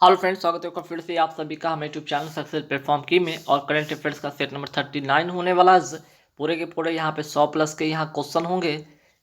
Hello friends, स्वागत है आपका फिर से आप सभी का हमारे यूट्यूब चैनल सक्सेस प्लेटफॉर्म की में। और करंट अफेयर्स का सेट नंबर 39 होने वाला है। पूरे के पूरे यहाँ पे 100 प्लस के यहाँ क्वेश्चन होंगे,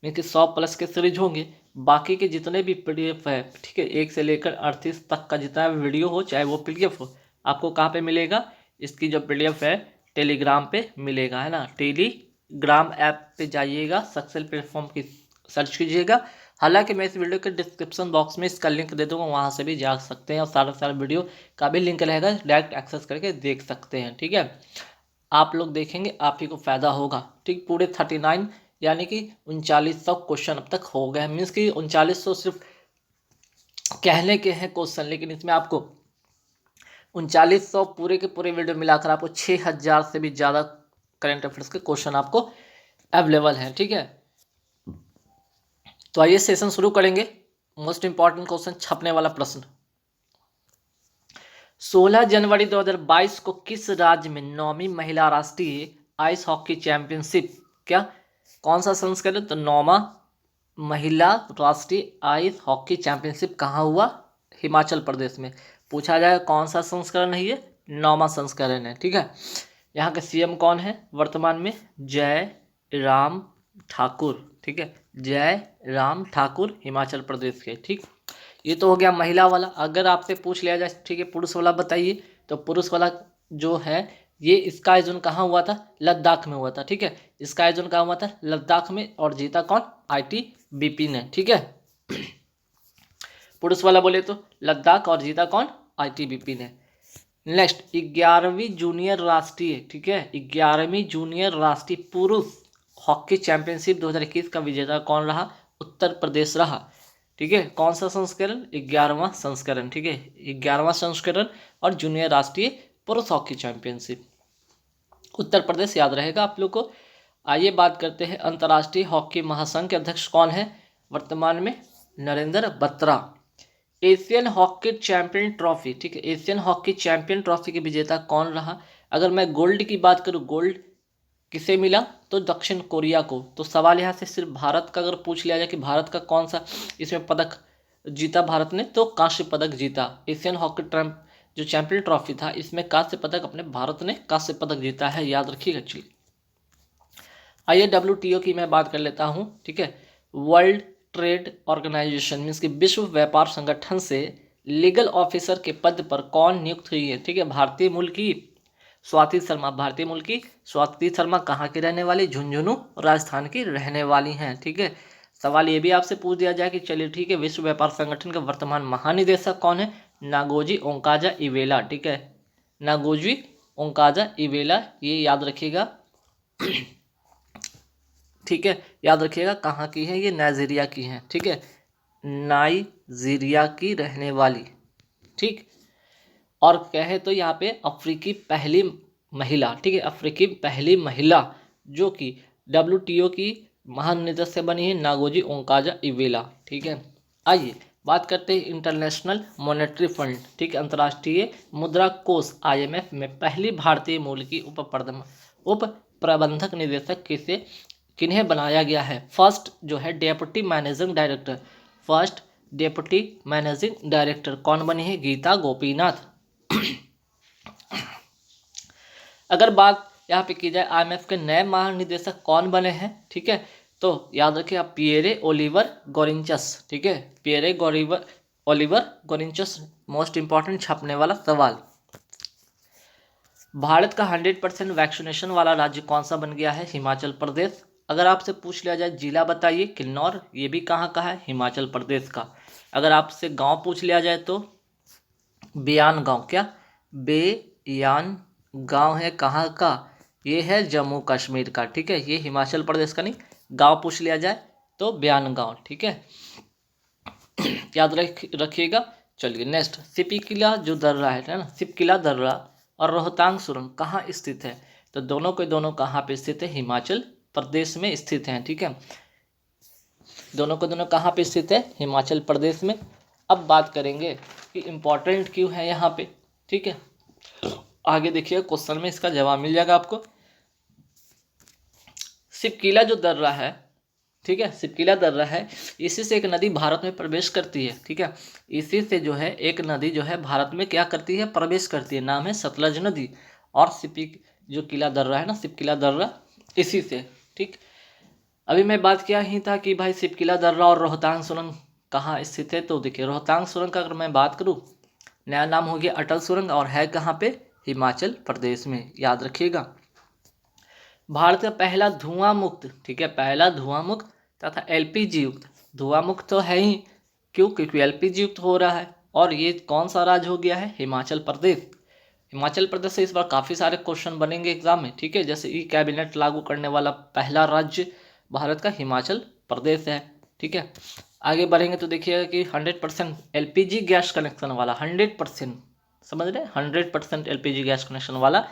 मीन कि 100 प्लस के सीरीज होंगे। बाकी के जितने भी पीडीएफ है, ठीक है, 1 से लेकर 38 तक का जितना भी वीडियो हो चाहे वो पीडीएफ हो, आपको कहाँ पे मिलेगा? इसकी जो पीडीएफ है टेलीग्राम पे मिलेगा, है ना। टेलीग्राम ऐप पे जाइएगा, सक्सेस प्लेटफॉर्म की सर्च कीजिएगा। हालांकि मैं इस वीडियो के डिस्क्रिप्शन बॉक्स में इसका लिंक दे दूंगा, वहां से भी जा सकते हैं और सारा वीडियो का भी लिंक रहेगा, डायरेक्ट एक्सेस करके देख सकते हैं। ठीक है, आप लोग देखेंगे आप ही को फायदा होगा। ठीक, पूरे 39 यानी कि 3900 क्वेश्चन अब तक हो गए। मीन्स कि 3900 सिर्फ कहने के हैं क्वेश्चन, लेकिन इसमें आपको 3900 पूरे के पूरे वीडियो मिलाकर आपको 6000 से भी ज़्यादा करंट अफेयर्स के क्वेश्चन आपको अवेलेबल हैं। ठीक है, तो आइए सेशन शुरू करेंगे। मोस्ट इंपॉर्टेंट क्वेश्चन, छपने वाला प्रश्न। 16 जनवरी 2022 को किस राज्य में 9वीं महिला राष्ट्रीय आइस हॉकी चैंपियनशिप, क्या कौन सा संस्करण? तो 9वां महिला राष्ट्रीय आइस हॉकी चैंपियनशिप कहाँ हुआ? हिमाचल प्रदेश में। पूछा जाएगा कौन सा संस्करण है ये? 9वां संस्करण है। ठीक है, यहाँ के सीएम कौन है वर्तमान में? जय राम ठाकुर। ठीक है, जय राम ठाकुर हिमाचल प्रदेश के। ठीक, ये तो हो गया महिला वाला। अगर आपसे पूछ लिया जाए, ठीक है, पुरुष वाला बताइए, तो पुरुष वाला जो है ये स्काई जोन कहाँ हुआ था? लद्दाख में हुआ था। ठीक है, स्काई जोन कहाँ हुआ था? लद्दाख में। और जीता कौन? आईटीबीपी ने। ठीक है, पुरुष वाला बोले तो लद्दाख, और जीता कौन? आईटीबीपी ने। नेक्स्ट, 11वीं जूनियर राष्ट्रीय, ठीक है, 11वीं जूनियर राष्ट्रीय पुरुष हॉकी चैंपियनशिप 2021 का विजेता कौन रहा? उत्तर प्रदेश रहा। ठीक है, कौन सा संस्करण? 11वां संस्करण। ठीक है, 11वां संस्करण और जूनियर राष्ट्रीय पुरुष हॉकी चैंपियनशिप उत्तर प्रदेश याद रहेगा आप लोग को। आइए बात करते हैं, अंतर्राष्ट्रीय हॉकी महासंघ के अध्यक्ष कौन है वर्तमान में? Narendra Batra. Asian hockey champion trophy, ठीक है, एशियन हॉकी चैंपियन ट्रॉफी के विजेता कौन रहा? अगर मैं गोल्ड की बात करूँ, गोल्ड किसे मिला? तो दक्षिण कोरिया को। तो सवाल यहाँ से सिर्फ भारत का अगर पूछ लिया जाए कि भारत का कौन सा इसमें पदक जीता भारत ने, तो कांस्य पदक जीता। एशियन हॉकी जो चैंपियन ट्रॉफी था, इसमें कांस्य पदक अपने भारत ने कांस्य पदक जीता है, याद रखिएगा। चलिए आइए WTO की मैं बात कर लेता हूँ। ठीक है, वर्ल्ड ट्रेड ऑर्गेनाइजेशन मीन्स कि विश्व व्यापार संगठन से लीगल ऑफिसर के पद पर कौन नियुक्त हुई है? ठीक है, भारतीय मूल की स्वाति शर्मा। भारतीय मूल की स्वाति शर्मा कहाँ की रहने वाली? झुंझुनू राजस्थान की रहने वाली हैं। ठीक है, सवाल ये भी आपसे पूछ दिया जाए कि चलिए ठीक है, विश्व व्यापार संगठन के वर्तमान महानिदेशक कौन है? नागोजी ओंकाजा इवेला। ठीक है, नागोजी ओंकाजा इवेला, ये याद रखिएगा। ठीक है, याद रखिएगा कहाँ की है ये? नाइजीरिया की है। ठीक है, नाइजीरिया की रहने वाली। ठीक, और कहे तो यहाँ पे अफ्रीकी पहली महिला, ठीक है, अफ्रीकी पहली महिला जो कि WTO की महानिदेशक बनी है, नागोजी ओंकाजा इवेला। ठीक है, आइए बात करते हैं इंटरनेशनल मॉनेटरी फंड, ठीक है, अंतर्राष्ट्रीय मुद्रा कोष IMF में पहली भारतीय मूल की उप प्रबंधक निदेशक किन्हें बनाया गया है? फर्स्ट जो है deputy managing director, first deputy managing director कौन बनी है? गीता गोपीनाथ। अगर बात यहाँ पे की जाए IMF के नए महानिदेशक कौन बने हैं, ठीक है, तो याद रखिए आप, पियरे ओलिवर गोरिंचस। ठीक है, पियरे ओलिवर गोरिंचस। मोस्ट इंपॉर्टेंट छपने वाला सवाल। भारत का 100% वैक्सीनेशन वाला राज्य कौन सा बन गया है? हिमाचल प्रदेश। अगर आपसे पूछ लिया जाए जिला बताइए, किन्नौर, ये भी कहाँ का है? हिमाचल प्रदेश का। अगर आपसे गांव पूछ लिया जाए तो बेयान गांव, क्या बेयान गांव है कहाँ का? ये है जम्मू कश्मीर का। ठीक है, ये हिमाचल प्रदेश का नहीं। गांव पूछ लिया जाए तो बेयान गांव। ठीक है, याद रखिएगा। चलिए नेक्स्ट, सिपी किला जो दर्रा है ना, सिप किला दर्रा और रोहतांग सुरंग कहाँ स्थित है? तो दोनों के दोनों कहाँ पे स्थित है? हिमाचल प्रदेश में स्थित हैं। ठीक है, दोनों के दोनों कहाँ पे स्थित है? हिमाचल प्रदेश में। अब बात करेंगे कि इम्पोर्टेंट क्यों है यहाँ पे। ठीक है, आगे देखिए क्वेश्चन में इसका जवाब मिल जाएगा आपको। सिप किला जो दर्रा है ठीक है, सिपकिला दर्रा है, इसी से एक नदी भारत में प्रवेश करती है। ठीक है, इसी से जो है एक नदी जो है भारत में क्या करती है, प्रवेश करती है, नाम है सतलज नदी। और जो किला दर्रा है ना, सिपकिला दर्रा, इसी से। ठीक, अभी मैं बात किया ही था कि भाई सिपकिला दर्रा और रोहतांग सुरंग कहाँ स्थित है। तो देखिए, रोहतांग सुरंग का अगर मैं बात करूँ, नया नाम हो गया अटल सुरंग, और है कहाँ पे, हिमाचल प्रदेश में, याद रखिएगा। भारत का पहला धुआं मुक्त, ठीक है, पहला धुआं मुक्त तथा एलपीजी युक्त, धुआं मुक्त तो है ही, क्यों, क्योंकि एलपीजी युक्त हो रहा है। और ये कौन सा राज्य हो गया है, हिमाचल प्रदेश। हिमाचल प्रदेश से इस बार काफ़ी सारे क्वेश्चन बनेंगे एग्जाम में। ठीक है, जैसे ई कैबिनेट लागू करने वाला पहला राज्य भारत का हिमाचल प्रदेश है। ठीक है, आगे बढ़ेंगे तो देखिएगा कि 100% एलपीजी गैस कनेक्शन वाला, 100%, समझ रहे, 100% एलपीजी गैस कनेक्शन वाला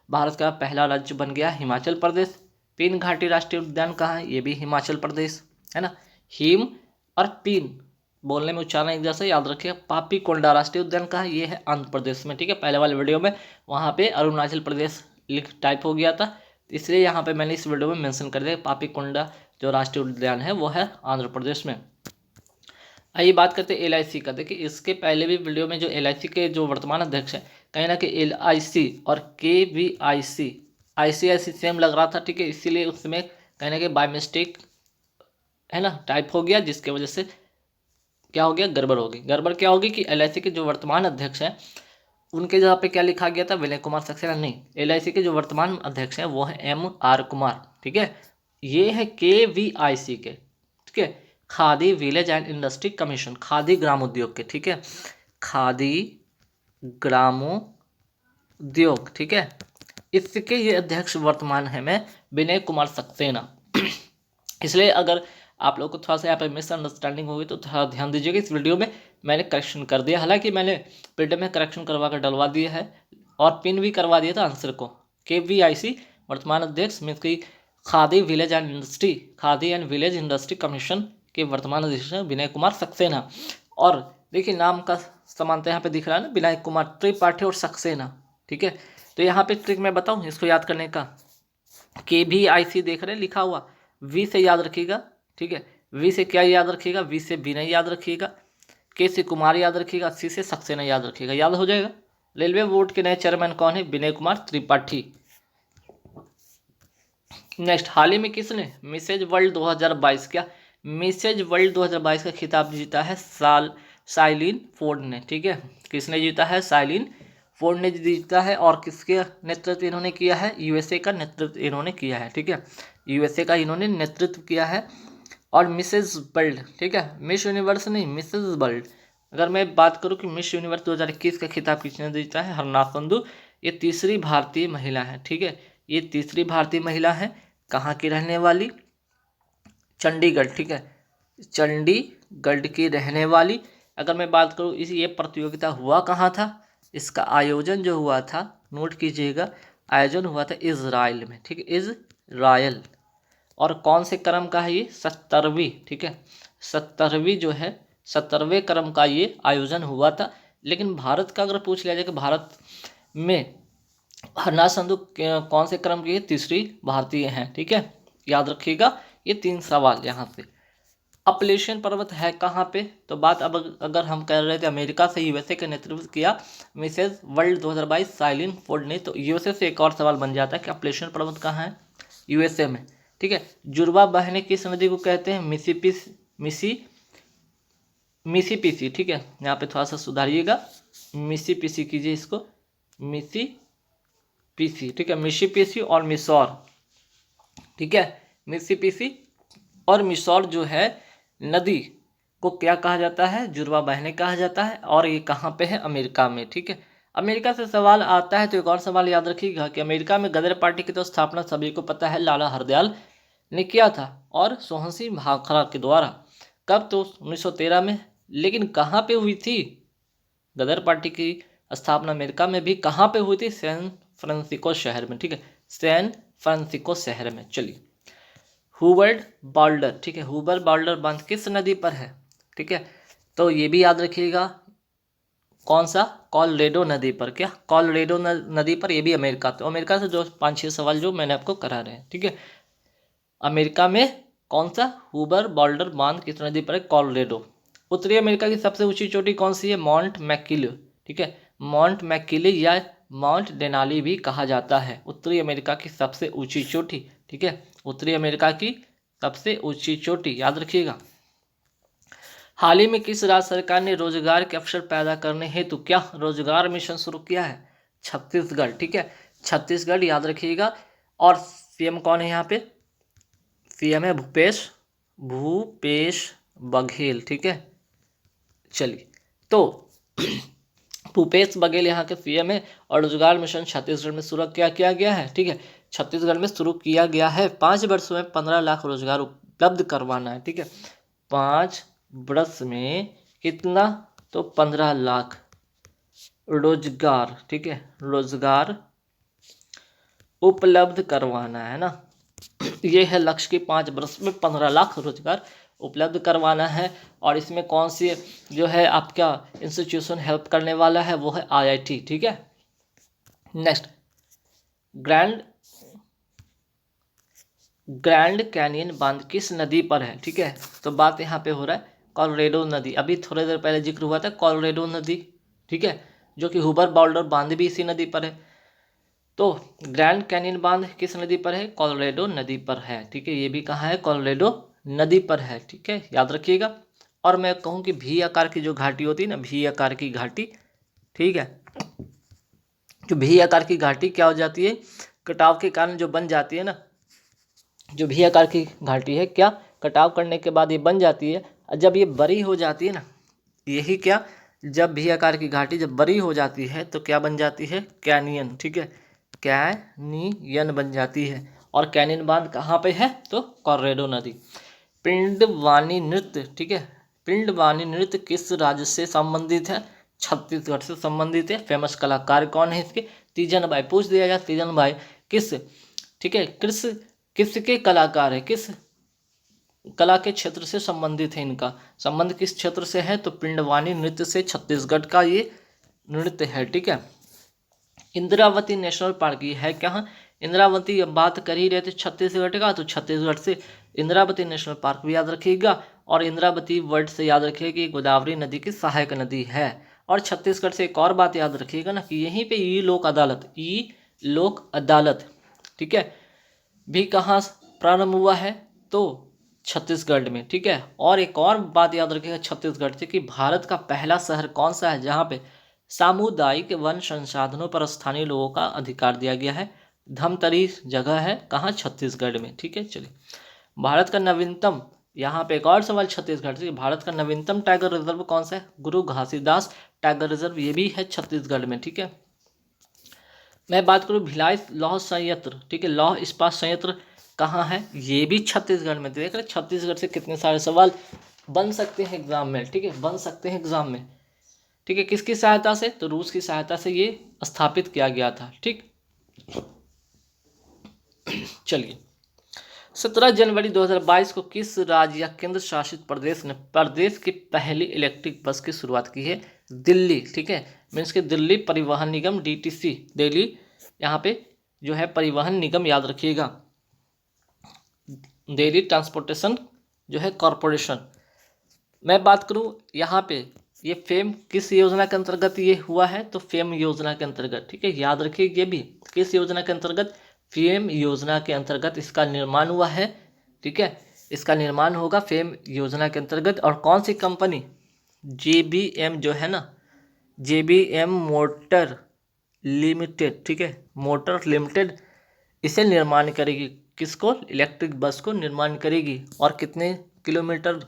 भारत का पहला राज्य बन गया हिमाचल प्रदेश। पीन घाटी राष्ट्रीय उद्यान कहाँ है, ये भी हिमाचल प्रदेश है ना। हिम और पीन बोलने में उच्चारण एक जैसा, याद रखिए। पापी कोंडा राष्ट्रीय उद्यान कहाँ है, ये है आंध्र प्रदेश में। ठीक है, पहले वाले वीडियो में वहाँ पे अरुणाचल प्रदेश लिख टाइप हो गया था, इसलिए यहाँ पे मैंने इस वीडियो में मेंशन कर दिया, पापी कोंडा जो राष्ट्रीय उद्यान है वो है आंध्र प्रदेश में। आइए बात करते हैं एलआईसी का। देखिए, इसके पहले भी वीडियो में जो एलआईसी के जो वर्तमान अध्यक्ष हैं, कहीं ना कहीं एलआईसी और केवीआईसी आईसीआईसी सेम लग रहा था। ठीक है, इसीलिए उसमें कहीं ना कहीं बाय मिस्टेक है ना टाइप हो गया, जिसके वजह से क्या हो गया, गड़बड़ हो गई। गड़बड़ क्या होगी कि एलआईसी के जो वर्तमान अध्यक्ष हैं उनके जगह पे क्या लिखा गया था, विनय कुमार सक्सेना, नहीं, एलआईसी के जो वर्तमान अध्यक्ष हैं वो है MR कुमार। ठीक है, ये है केवीआईसी के, ठीक है, khadi village and industry commission, khadi ग्रामोद्योग के। ठीक है, खादी ग्रामोद्योग, ठीक है, इसके ये अध्यक्ष वर्तमान है में विनय कुमार सक्सेना। इसलिए अगर आप लोग को थोड़ा सा यहाँ पर मिसअंडरस्टैंडिंग होगी तो थोड़ा ध्यान दीजिएगा। इस वीडियो में मैंने करेक्शन कर दिया, हालांकि मैंने पीडीएफ में करेक्शन करवा कर डलवा दिया है और पिन भी करवा दिया था आंसर को। केवीआईसी वर्तमान अध्यक्ष मीन्स की khadi village and industry, khadi and village industry commission के वर्तमान अध्यक्ष विनय कुमार सक्सेना। और देखिए, नाम का समानता यहाँ पे दिख रहा है ना, विनय कुमार त्रिपाठी और सक्सेना। ठीक है, तो यहाँ पे ट्रिक मैं बताऊँ इसको याद करने का। KVIC देख रहे हैं लिखा हुआ, वी से याद रखिएगा। ठीक है, वी से क्या याद रखिएगा, वी से विनय याद रखिएगा, के से कुमार याद रखिएगा, सी से सक्सेना याद रखिएगा, याद हो जाएगा। रेलवे बोर्ड के नए चेयरमैन कौन है, विनय कुमार त्रिपाठी। नेक्स्ट, हाल ही में किसने मिसेज वर्ल्ड 2022, क्या मिसेज वर्ल्ड 2022 का खिताब जीता है, साइलिन फोर्ड ने। ठीक है, किसने जीता है, साइलिन फोर्ड ने जीता है। और किसके नेतृत्व इन्होंने किया है, यूएसए का नेतृत्व इन्होंने किया है। ठीक है, यूएसए का इन्होंने नेतृत्व किया है। और मिसेज वर्ल्ड, ठीक है, मिस यूनिवर्स नहीं, मिसेज वर्ल्ड। अगर मैं बात करूं कि मिस यूनिवर्स 2021 का खिताब किसने जीता है, हरना संधू, ये तीसरी भारतीय महिला है। ठीक है, ये तीसरी भारतीय महिला है, कहाँ की रहने वाली, चंडीगढ़। ठीक है, चंडीगढ़ की रहने वाली। अगर मैं बात करूँ ये प्रतियोगिता हुआ कहाँ था, इसका आयोजन जो हुआ था, नोट कीजिएगा, आयोजन हुआ था इजराइल में। ठीक है, इजराइल। और कौन से क्रम का है ये, 70वीं। ठीक है, 70वीं जो है, 70वें क्रम का ये आयोजन हुआ था। लेकिन भारत का अगर पूछ लिया जाए कि भारत में हरना संधू कौन से क्रम की है, तीसरी भारतीय हैं। ठीक है, याद रखिएगा ये 3 सवाल यहाँ पे। अपलेशियन पर्वत है कहाँ पे, तो बात अब अगर हम कर रहे थे अमेरिका से यूएसए का नेतृत्व किया मिसेज वर्ल्ड 2022 साइलिन फोर्ड ने, तो यूएसए से एक और सवाल बन जाता है कि अपलेशियन पर्वत कहाँ है, यूएसए में। ठीक है, जुड़वा बहने किस नदी को कहते हैं, मिसिसिपी। ठीक है, यहाँ पे थोड़ा सा सुधारिएगा, मिसिसिपी कीजिए इसको, मिसिसिपी। ठीक है, मिसिसिपी और मिसौर। ठीक है, मिसिसिपी और मिसौर जो है नदी को क्या कहा जाता है, जुड़वा बहने कहा जाता है। और ये कहाँ पे है, अमेरिका में। ठीक है, अमेरिका से सवाल आता है तो एक और सवाल याद रखिएगा कि अमेरिका में गदर पार्टी की तो स्थापना सभी को पता है, लाला हरदयाल ने किया था और सोहन सिंह भाखड़ा के द्वारा। कब, तो 1913 में। लेकिन कहाँ पे हुई थी गदर पार्टी की स्थापना, अमेरिका में भी। कहाँ पे हुई थी, सैन फ्रांसिस्को शहर में। ठीक है, सैन फ्रांसिस्को शहर में। चलिए, हुबर्ड बाल्डर, ठीक है, हुबर बाल्डर बांध किस नदी पर है, ठीक है, तो ये भी याद रखिएगा, कौन सा, कॉलोरेडो नदी पर। क्या, कॉलोरेडो नदी पर, ये भी अमेरिका। तो अमेरिका से जो 5-6 सवाल जो मैंने आपको करा रहे हैं। ठीक है, अमेरिका में कौन सा? हुबर बोल्डर बांध किस नदी पर है? कोलोराडो। उत्तरी अमेरिका की सबसे ऊंची चोटी कौन सी है? माउंट मैकिले, ठीक है, माउंट मैकिले या माउंट डेनाली भी कहा जाता है। उत्तरी अमेरिका की सबसे ऊंची चोटी, ठीक है, उत्तरी अमेरिका की सबसे ऊंची चोटी, याद रखिएगा। हाल ही में किस राज्य सरकार ने रोजगार के अवसर पैदा करने हेतु क्या रोजगार मिशन शुरू किया है? छत्तीसगढ़, ठीक है, छत्तीसगढ़, याद रखिएगा। और सीएम कौन है यहाँ पे? सीएम है भूपेश बघेल, ठीक है। चलिए, तो भूपेश बघेल यहाँ के सीएम है और रोजगार मिशन छत्तीसगढ़ में शुरू किया गया है, ठीक है, छत्तीसगढ़ में शुरू किया गया है। 5 वर्षों में 15 लाख रोजगार उपलब्ध करवाना है, ठीक है, 5 वर्ष में कितना? तो 15 लाख रोजगार, ठीक है, रोजगार उपलब्ध करवाना है ना, ये है लक्ष्य की 5 वर्ष में 15 लाख रोजगार उपलब्ध करवाना है। और इसमें कौन सी जो है आपका इंस्टीट्यूशन हेल्प करने वाला है? वो है आईआईटी, ठीक है। नेक्स्ट, ग्रैंड कैनियन बांध किस नदी पर है? ठीक है, तो बात यहाँ पे हो रहा है कोलोराडो नदी, अभी थोड़ी देर पहले जिक्र हुआ था कोलोराडो नदी, ठीक है, जो कि हुबर बोल्डर बांध भी इसी नदी पर है। तो ग्रैंड कैनियन बांध किस नदी पर है? कोलोराडो नदी पर है, ठीक है, ये भी कहाँ है? कोलोराडो नदी पर है, ठीक है, याद रखिएगा। और मैं कहूँ कि भी आकार की जो घाटी होती है ना, भी आकार की घाटी, ठीक है, जो भी आकार की घाटी क्या हो जाती है? कटाव के कारण जो बन जाती है ना, जो भी आकार की घाटी है, क्या कटाव करने के बाद ये बन जाती है, जब ये बड़ी हो जाती है ना, यही क्या, जब भी आकार की घाटी जब बड़ी हो जाती है तो क्या बन जाती है? कैनियन, ठीक है, कैनियन बन जाती है। और कैनियन बांध कहाँ पे है? तो कोलोराडो नदी। पिंडवानी नृत्य, ठीक है, पिंडवानी नृत्य किस राज्य से संबंधित है? छत्तीसगढ़ से संबंधित है। फेमस कलाकार कौन है इसके? तीजन बाई, पूछ दिया जाए तीजन बाई किस, ठीक है, किसके कलाकार है, किस कला के क्षेत्र से संबंधित है, इनका संबंध किस क्षेत्र से है? तो पिंडवानी नृत्य से छत्तीसगढ़ का ये नृत्य है, ठीक है। इंद्रावती नेशनल पार्क ये है क्या? इंद्रावती, अब बात कर ही रहे थे छत्तीसगढ़ का, तो छत्तीसगढ़ से इंद्रावती नेशनल पार्क भी याद रखिएगा। और इंद्रावती वर्ड से याद रखिएगा कि गोदावरी नदी की सहायक नदी है। और छत्तीसगढ़ से एक और बात याद रखिएगा ना कि यहीं पे ई लोक अदालत, ठीक है, भी कहाँ प्रारंभ हुआ है? तो छत्तीसगढ़ में, ठीक है। और एक और बात याद रखिएगा छत्तीसगढ़ से कि भारत का पहला शहर कौन सा है जहाँ पे सामुदायिक वन संसाधनों पर स्थानीय लोगों का अधिकार दिया गया है? धमतरी जगह है, कहाँ? छत्तीसगढ़ में, ठीक है। चलिए, भारत का नवीनतम, यहाँ पे एक और सवाल छत्तीसगढ़ से, भारत का नवीनतम टाइगर रिजर्व कौन सा है? गुरु घासीदास टाइगर रिजर्व, ये भी है छत्तीसगढ़ में, ठीक है। मैं बात करूँ भिलाई लौह संयंत्र, ठीक है, लौह इस्पात संयंत्र कहाँ है? ये भी छत्तीसगढ़ में। देख रहे छत्तीसगढ़ से कितने सारे सवाल बन सकते हैं एग्जाम में, ठीक है, बन सकते हैं एग्जाम में, ठीक है। किसकी सहायता से? तो रूस की सहायता से ये स्थापित किया गया था, ठीक। चलिए, 17 जनवरी 2022 को किस राज्य या केंद्र शासित प्रदेश ने प्रदेश की पहली इलेक्ट्रिक बस की शुरुआत की है? दिल्ली, ठीक है, मीन्स कि दिल्ली परिवहन निगम, डीटीसी, दिल्ली यहाँ पे जो है परिवहन निगम, याद रखिएगा, दिल्ली ट्रांसपोर्टेशन जो है कॉरपोरेशन। मैं बात करूँ यहाँ पे ये फेम किस योजना के अंतर्गत ये हुआ है? तो फेम योजना के अंतर्गत, ठीक है, याद रखिए, ये भी किस योजना के अंतर्गत? फेम योजना के अंतर्गत इसका निर्माण हुआ है, ठीक है, इसका निर्माण होगा फेम योजना के अंतर्गत। और कौन सी कंपनी? JBM जो है ना, JBM मोटर लिमिटेड, ठीक है, मोटर लिमिटेड इसे निर्माण करेगी। किसको? इलेक्ट्रिक बस को निर्माण करेगी। और कितने किलोमीटर?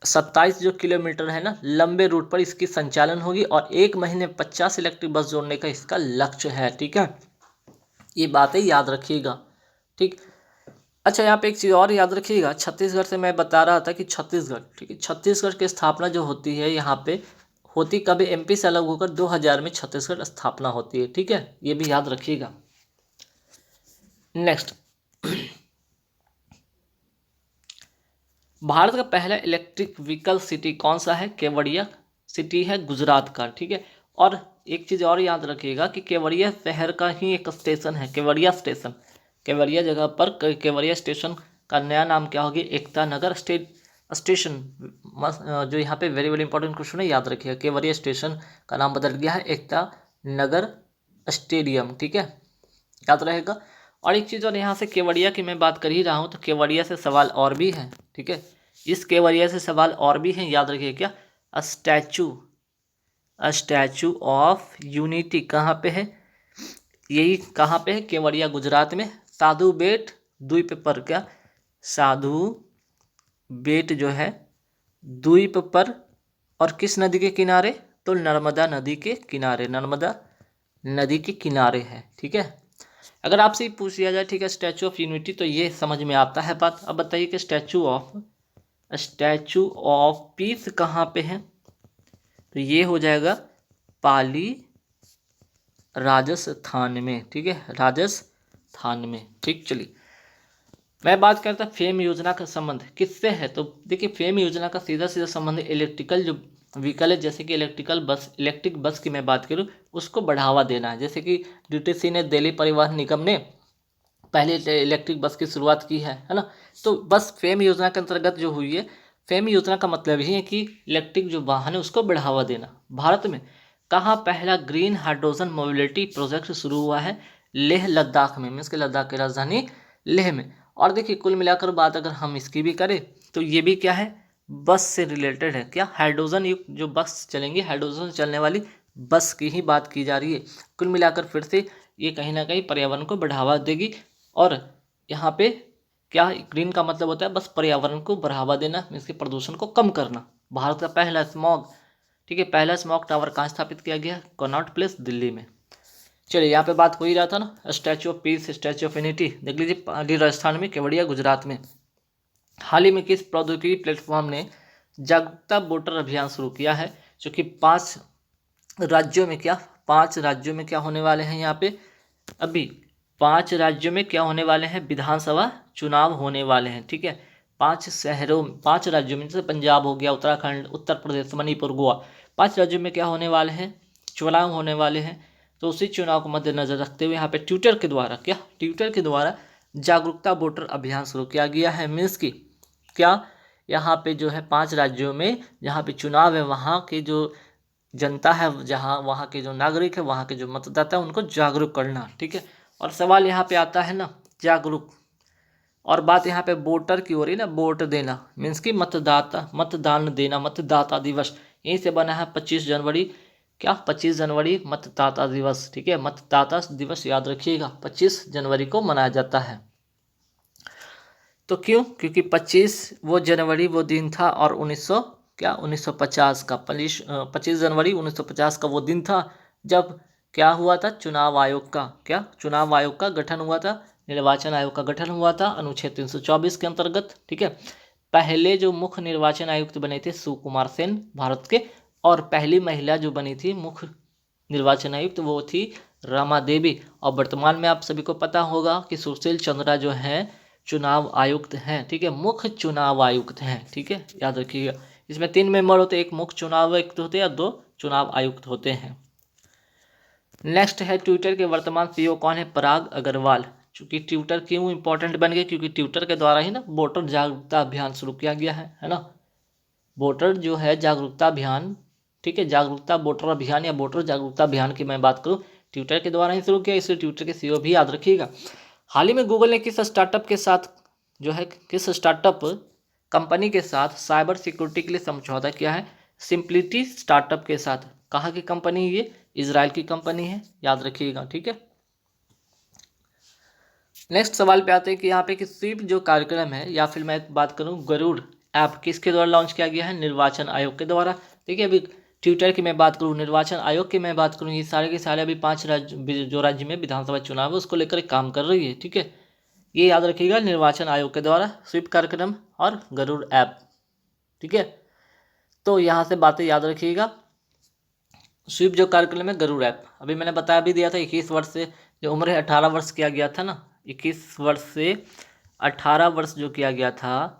27 जो किलोमीटर है ना लंबे रूट पर इसकी संचालन होगी। और 1 महीने 50 इलेक्ट्रिक बस जोड़ने का इसका लक्ष्य है, ठीक है, ये बातें याद रखिएगा, ठीक। अच्छा, यहाँ पे एक चीज़ और याद रखिएगा, छत्तीसगढ़ से मैं बता रहा था कि छत्तीसगढ़, ठीक है, छत्तीसगढ़ की स्थापना जो होती है यहाँ पे होती कभी MP से अलग होकर 2000 में छत्तीसगढ़ स्थापना होती है, ठीक है, ये भी याद रखिएगा। नेक्स्ट, भारत का पहला इलेक्ट्रिक व्हीकल सिटी कौन सा है? केवड़िया सिटी है गुजरात का, ठीक है। और एक चीज़ और याद रखिएगा कि केवड़िया शहर का ही एक स्टेशन है, केवड़िया स्टेशन, केवड़िया जगह पर केवड़िया स्टेशन का नया नाम क्या होगी, एकता नगर स्टेशन। जो यहाँ पे वेरी वेरी इंपॉर्टेंट क्वेश्चन है, याद रखिएगा। केवड़िया स्टेशन का नाम बदल गया है एकता नगर स्टेडियम, ठीक है, याद रहेगा। और एक चीज़ और, यहाँ से केवड़िया की मैं बात कर ही रहा हूँ तो केवड़िया से सवाल और भी हैं, ठीक है, इस केवड़िया से सवाल और भी हैं, याद रखिए क्या, स्टैचू ऑफ यूनिटी कहाँ पे है, यही कहाँ पे है, केवड़िया गुजरात में, साधु बेट द्वीप पर, क्या साधु बेट जो है द्वीप पर, और किस नदी के किनारे, तो नर्मदा नदी के किनारे, नर्मदा नदी के किनारे है, ठीक है। अगर आपसे पूछ लिया जाए, ठीक है, स्टैचू ऑफ यूनिटी, तो ये समझ में आता है बात। अब बताइए कि स्टैचू ऑफ पीस कहाँ पे है, तो ये हो जाएगा पाली राजस्थान में, ठीक है, राजस्थान में, ठीक। चलिए मैं बात करता फेम योजना का संबंध किससे है, तो देखिए फेम योजना का सीधा सीधा संबंध इलेक्ट्रिकल जो व्हीकल है, जैसे कि इलेक्ट्रिक बस की मैं बात करूँ, उसको बढ़ावा देना है। जैसे कि DTC ने, दिल्ली परिवहन निगम ने पहले इलेक्ट्रिक बस की शुरुआत की है ना। तो बस फेम योजना के अंतर्गत जो हुई है, फेम योजना का मतलब ही है कि इलेक्ट्रिक जो वाहन है उसको बढ़ावा देना। भारत में कहाँ पहला ग्रीन हाइड्रोजन मोबिलिटी प्रोजेक्ट शुरू हुआ है, लेह लद्दाख में, मीन्स के लद्दाख की राजधानी लेह में। और देखिए कुल मिलाकर बात अगर हम इसकी भी करें तो ये भी क्या है, बस से रिलेटेड है, क्या हाइड्रोजन युक्त जो बस चलेंगी, हाइड्रोजन चलने वाली बस की ही बात की जा रही है। कुल मिलाकर फिर से ये कहीं ना कहीं पर्यावरण को बढ़ावा देगी। और यहाँ पे क्या, ग्रीन का मतलब होता है बस पर्यावरण को बढ़ावा देना, मीन्स के प्रदूषण को कम करना। भारत का पहला स्मॉग, ठीक है, पहला स्मॉग टावर कहाँ स्थापित किया गया, कनॉट प्लेस, दिल्ली में। चलिए यहाँ पे बात हो ही रहा था ना, statue of peace, statue of unity, देख लीजिए, पाली राजस्थान में, केवड़िया गुजरात में। हाल ही में किस प्रौद्योगिकी प्लेटफॉर्म ने जागरूकता वोटर अभियान शुरू किया है, जो कि 5 राज्यों में क्या होने वाले हैं, यहाँ पे अभी 5 राज्यों में क्या होने वाले हैं, विधानसभा चुनाव होने वाले हैं, ठीक है। 5 राज्यों में, जैसे पंजाब हो गया, उत्तराखंड, उत्तर प्रदेश, मणिपुर, गोवा, 5 राज्यों में क्या होने वाले हैं, चुनाव होने वाले हैं। तो उसी चुनाव को मद्देनजर रखते हुए यहाँ पे ट्विटर के द्वारा जागरूकता वोटर अभियान शुरू किया गया है। मीन्स की क्या, यहाँ पे जो है 5 राज्यों में जहाँ पे चुनाव है, वहाँ के जो जनता है, जहाँ वहाँ के जो नागरिक है, वहाँ के जो मतदाता है, उनको जागरूक करना, ठीक है। और सवाल यहाँ पे आता है ना, जागरूक, और बात यहाँ पे वोटर की हो रही है ना, वोट देना, मीन्स की मतदान देना, मतदाता दिवस, यहीं से बना है 25 जनवरी, क्या 25 जनवरी मतदाता दिवस, ठीक है, मतदाता दिवस याद रखिएगा, 25 जनवरी को मनाया जाता है। तो क्यों, क्योंकि 25 वो जनवरी वो दिन था, और 1950 का 25 जनवरी 1950 का वो दिन था जब क्या हुआ था, चुनाव आयोग का गठन हुआ था, निर्वाचन आयोग का गठन हुआ था अनुच्छेद 324 के अंतर्गत, ठीक है। पहले जो मुख्य निर्वाचन आयुक्त बने थे सुकुमार सेन भारत के, और पहली महिला जो बनी थी मुख्य निर्वाचन आयुक्त वो थी रमा देवी। और वर्तमान में आप सभी को पता होगा कि सुशील चंद्रा जो है चुनाव आयुक्त हैं, ठीक है, मुख्य चुनाव आयुक्त हैं, ठीक है, याद रखिएगा। इसमें 3 मेंबर होते हैं, एक मुख्य चुनाव आयुक्त होते हैं और 2 चुनाव आयुक्त होते हैं। नेक्स्ट है ट्विटर के वर्तमान CEO कौन है, पराग अग्रवाल। चूंकि ट्विटर क्यों इंपॉर्टेंट बन गया, क्योंकि ट्विटर के द्वारा ही ना वोटर जागरूकता अभियान शुरू किया गया है ना। वोटर जो है जागरूकता अभियान, ठीक है, जागरूकता वोटर अभियान या वोटर जागरूकता अभियान की मैं बात करूँ, ट्विटर के द्वारा ही शुरू किया, इसलिए ट्विटर के CEO भी याद रखिएगा। हाल ही में गूगल ने किस स्टार्टअप कंपनी के साथ साइबर सिक्योरिटी के लिए समझौता किया है, सिंप्लिटी स्टार्टअप के साथ। कहाँ की कंपनी, ये इजराइल की कंपनी है, याद रखिएगा, ठीक है। नेक्स्ट सवाल पे आते हैं कि यहाँ पे कि स्वीप जो कार्यक्रम है, या फिर मैं बात करूँ गरुड़ ऐप, किसके द्वारा लॉन्च किया गया है, निर्वाचन आयोग के द्वारा। देखिए अभी ट्विटर की मैं बात करूँ, निर्वाचन आयोग की मैं बात करूँ, ये सारे के सारे अभी 5 राज्य जो राज्य में विधानसभा चुनाव है उसको लेकर काम कर रही है, ठीक है। ये याद रखिएगा, निर्वाचन आयोग के द्वारा स्वीप कार्यक्रम और गरुड़ ऐप, ठीक है। तो यहाँ से बातें याद रखिएगा। स्वीप जो कार्यक्रम है, गरुड़ ऐप, अभी मैंने बता भी दिया था 21 वर्ष से जो उम्र है 18 वर्ष किया गया था ना, 21 वर्ष से 18 वर्ष जो किया गया था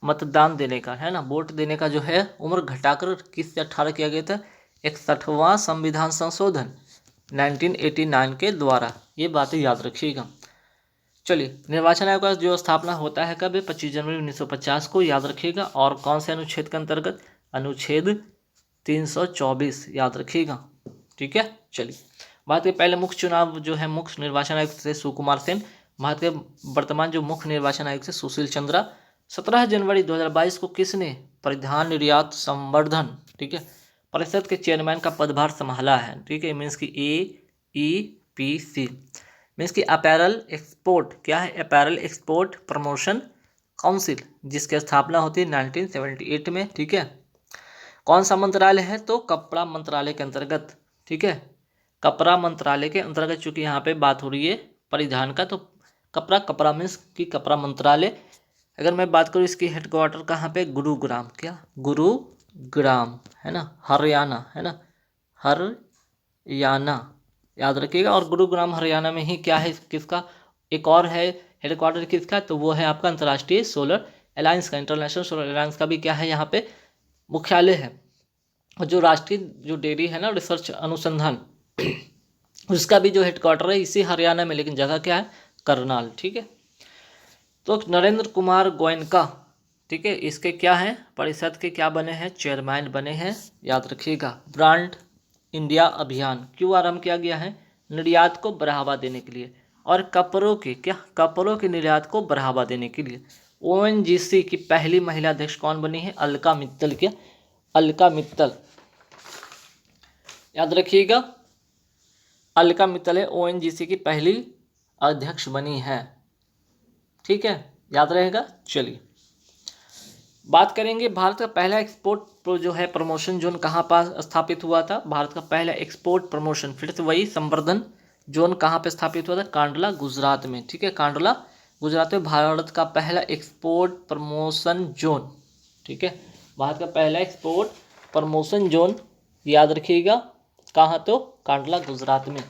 मतदान देने का, है ना, वोट देने का जो है उम्र घटाकर किस से 18 किया गया था, 61वां संविधान संशोधन 1989 के द्वारा। ये बातें याद रखिएगा। चलिए, निर्वाचन आयोग का जो स्थापना होता है कब? 25 जनवरी 1950 को, याद रखिएगा। और कौन से अनुच्छेद के अंतर्गत? अनुच्छेद 324, याद रखिएगा। ठीक है, चलिए। भारत के पहले मुख्य चुनाव जो है मुख्य निर्वाचन आयुक्त थे सुकुमार सेन। भारत के वर्तमान जो मुख्य निर्वाचन आयुक्त थे सुशील चंद्रा। 17 जनवरी 2022 को किसने परिधान निर्यात संवर्धन, ठीक है, परिषद के चेयरमैन का पदभार संभाला है? ठीक है, मीन्स की AEPC मीन्स की अपैरल एक्सपोर्ट, क्या है? अपैरल एक्सपोर्ट प्रमोशन काउंसिल, जिसकी स्थापना होती है 1978 में। ठीक है, कौन सा मंत्रालय है? तो कपड़ा मंत्रालय के अंतर्गत। ठीक है, कपड़ा मंत्रालय के अंतर्गत, चूंकि यहाँ पे बात हो रही है परिधान का, तो कपड़ा मीन्स की कपड़ा मंत्रालय। अगर मैं बात करूँ इसकी हेडक्वार्टर कहाँ पे? गुरुग्राम, क्या? गुरुग्राम, है ना, हरियाणा, है ना, हरियाणा, याद रखिएगा। और गुरुग्राम हरियाणा में ही क्या है किसका? एक और है हेडक्वार्टर किसका? तो वो है आपका अंतर्राष्ट्रीय सोलर अलायंस का, इंटरनेशनल सोलर अलायंस का भी क्या है यहाँ पे मुख्यालय है। और जो राष्ट्रीय जो डेयरी है ना रिसर्च अनुसंधान, उसका भी जो हेडक्वार्टर है इसी हरियाणा में, लेकिन जगह क्या है? करनाल। ठीक है, तो नरेंद्र कुमार गोयनका, ठीक है, इसके क्या है? परिषद के क्या बने हैं? चेयरमैन बने हैं, याद रखिएगा। ब्रांड इंडिया अभियान क्यों आरंभ किया गया है? निर्यात को बढ़ावा देने के लिए। और कपड़ों के क्या? कपड़ों के निर्यात को बढ़ावा देने के लिए। ONGC की पहली महिला अध्यक्ष कौन बनी है? अलका मित्तल, क्या? अलका मित्तल, याद रखिएगा। अलका मित्तल है ONGC की पहली अध्यक्ष बनी है। ठीक है, याद रहेगा। चलिए, बात करेंगे भारत का पहला एक्सपोर्ट जो है प्रमोशन जोन कहाँ पर स्थापित हुआ था? भारत का पहला एक्सपोर्ट प्रमोशन, फिर से वही संवर्धन जोन कहाँ पे स्थापित हुआ था? कांडला, गुजरात में। ठीक है, कांडला गुजरात में भारत का पहला एक्सपोर्ट प्रमोशन जोन। ठीक है, भारत का पहला एक्सपोर्ट प्रमोशन जोन, याद रखिएगा, कहाँ? तो कांडला, गुजरात में।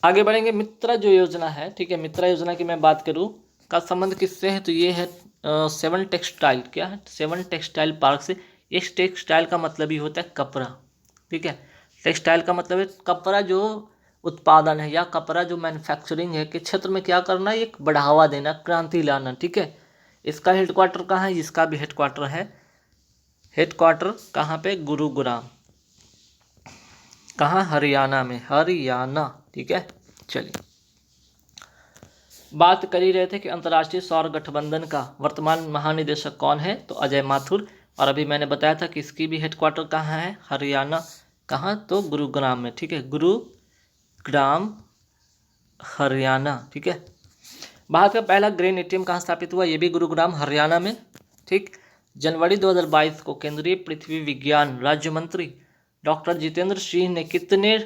आगे बढ़ेंगे। मित्रा जो योजना है, ठीक है, मित्रा योजना की मैं बात करूँ का संबंध किससे है? तो ये है 7 टेक्सटाइल, क्या है? 7 टेक्सटाइल पार्क से। इस टेक्सटाइल का मतलब ही होता है कपड़ा। ठीक है, टेक्सटाइल का मतलब है कपड़ा जो उत्पादन है या कपड़ा जो मैन्युफैक्चरिंग है के क्षेत्र में क्या करना है? एक बढ़ावा देना, क्रांति लाना। ठीक है, इसका हेडक्वार्टर कहाँ है? इसका भी हेडक्वार्टर है, हेडक्वार्टर कहाँ पे? गुरुग्राम, कहाँ? हरियाणा में, हरियाणा। ठीक है, चलिए, बात कर ही रहे थे कि अंतर्राष्ट्रीय सौर गठबंधन का वर्तमान महानिदेशक कौन है? तो अजय माथुर। और अभी मैंने बताया था कि इसकी भी हेडक्वार्टर कहाँ है? हरियाणा, कहाँ? तो गुरुग्राम में। ठीक है, गुरुग्राम, हरियाणा। ठीक है, भारत का पहला ग्रेन ATM कहाँ स्थापित हुआ? ये भी गुरुग्राम, हरियाणा में। ठीक, जनवरी 2022 को केंद्रीय पृथ्वी विज्ञान राज्य मंत्री डॉक्टर जितेंद्र सिंह ने कितने